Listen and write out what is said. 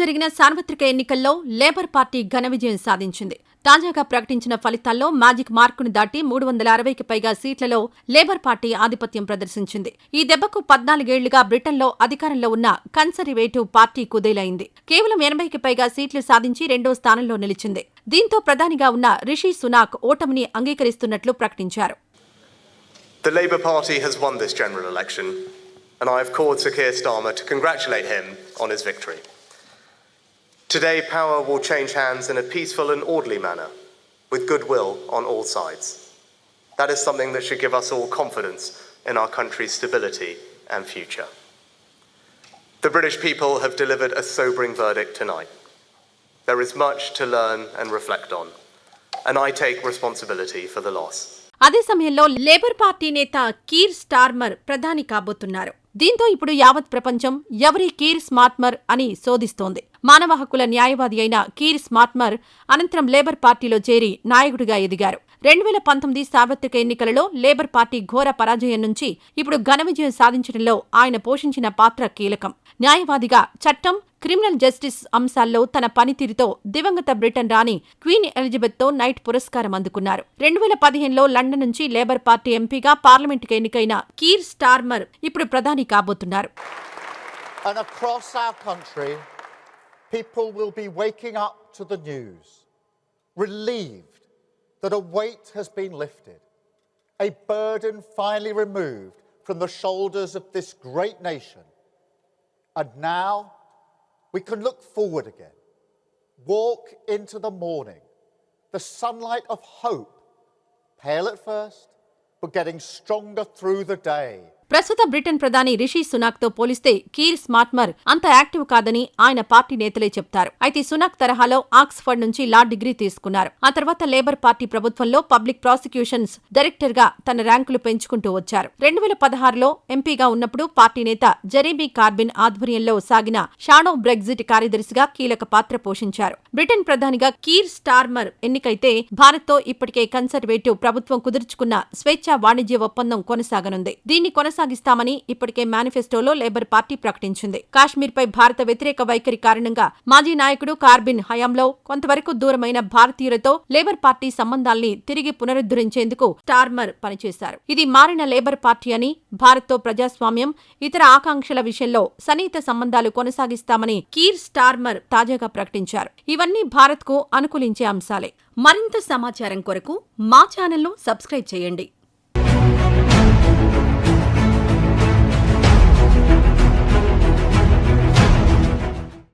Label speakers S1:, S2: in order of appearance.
S1: జరిగిన సార్వత్రిక ఎన్నికల్లో లేబర్ పార్టీ ఘన విజయం సాధించింది. తాజాగా ప్రకటించిన ఫలితాల్లో మ్యాజిక్ మార్కును దాటి 360కి పైగా సీట్లలో లేబర్ పార్టీ ఆధిపత్యం ప్రదర్శించింది. ఈ దెబ్బకు 14 ఏళ్లుగా బ్రిటన్లో అధికారంలో ఉన్న కన్సర్వేటివ్ పార్టీ కుదేలైంది. కేవలం 80కి పైగా సీట్లు సాధించి రెండో స్థానంలో నిలిచింది. దీంతో ప్రధానిగా ఉన్న రిషి సునాక్ ఓటమిని అంగీకరిస్తున్నట్లు ప్రకటించారు.
S2: The Labour Party has won this general election, and I have called Sir Keir Starmer to congratulate him on his victory. Today, power will change hands in a peaceful and orderly manner, with goodwill on all sides. That is something that should give us all confidence in our country's stability and future. The British people have delivered a sobering verdict tonight. There is much to learn and reflect on, and I take responsibility for the loss.
S1: అదే సమయంలో labour party నేత Keir Starmer ప్రధాని కాబోతున్నారు. దీంతో ఇప్పుడు యావత్ ప్రపంచం ఎవరి కీర్ స్మార్ట్మర్ అని శోధిస్తోంది. మానవ హక్కుల న్యాయవాది అయిన కీర్ స్మార్ట్మర్ అనంతరం లేబర్ పార్టీలో చేరి నాయకుడిగా ఎదిగారు. 2019 సార్వత్రిక ఎన్నికలలో లేబర్ పార్టీ ఘోర పరాజయం నుంచి ఇప్పుడు ఘన విజయం సాధించడంలో ఆయన పోషించిన పాత్ర కీలకం. న్యాయవాదిగా చట్టం, క్రిమినల్ జస్టిస్ అంశాల్లో తన పనితీరుతో దివంగత బ్రిటన్ రాణి క్వీన్ ఎలిజబెత్తో నైట్ పురస్కారం అందుకున్నారు. 2015లో లండన్ నుంచి లేబర్ పార్టీ ఎంపీగా పార్లమెంటుకు ఎన్నికైన కీర్ స్టార్మర్ ఇప్పుడు ప్రధాని కాబోతున్నారు.
S3: And across our country, people will be waking up to the news, relieved that a weight has been lifted, a burden finally removed from the shoulders of this great nation. And now we can look forward again, walk into the morning, the sunlight of hope, pale at first, but getting stronger through the day.
S1: ప్రస్తుత Britain ప్రధాని Rishi Sunak తో పోలిస్తే కీర్ స్మార్ట్మర్ అంత active కాదని ఆయన party నేతలే చెప్తారు. అయితే సునాక్ తరహాలో ఆక్స్ఫర్డ్ నుంచి లా డిగ్రీ తీసుకున్నారు. ఆ తర్వాత లేబర్ పార్టీ ప్రభుత్వంలో పబ్లిక్ ప్రాసిక్యూషన్స్ డైరెక్టర్ గా తన ర్యాంకులు పెంచుకుంటూ వచ్చారు. 2016లో ఎంపీగా ఉన్నప్పుడు పార్టీ నేత జెరెమీ కార్బిన్ ఆధ్వర్యంలో సాగిన షాడో బ్రెగ్జిట్ కార్యదర్శిగా కీలక పాత్ర పోషించారు. బ్రిటన్ ప్రధానిగా కీర్ స్టార్మర్ ఎన్నికైతే భారత్తో ఇప్పటికే కన్సర్వేటివ్ ప్రభుత్వం కుదుర్చుకున్న స్వేచ్ఛా వాణిజ్య ఒప్పందం కొనసాగనుంది. దీన్ని కొనసాగిస్తామని ఇప్పటికే మేనిఫెస్టోలో లేబర్ పార్టీ ప్రకటించింది. కాశ్మీర్పై భారత వ్యతిరేక వైఖరి కారణంగా మాజీ నాయకుడు కార్బిన్ హయాంలో కొంతవరకు దూరమైన భారతీయులతో లేబర్ పార్టీ సంబంధాల్ని తిరిగి పునరుద్ధరించేందుకు స్టార్మర్ పనిచేశారు. ఇది మారిన లేబర్ పార్టీ అని, భారత్తో ప్రజాస్వామ్యం, ఇతర ఆకాంక్షల విషయంలో సన్నిహిత సంబంధాలు కొనసాగిస్తామని కీర్ స్టార్మర్ తాజాగా ప్రకటించారు. ఇవన్నీ భారత్కు అనుకూలించే అంశాలే. మరింత సమాచారం కొరకు మా ఛానల్ను సబ్స్క్రైబ్ చేయండి.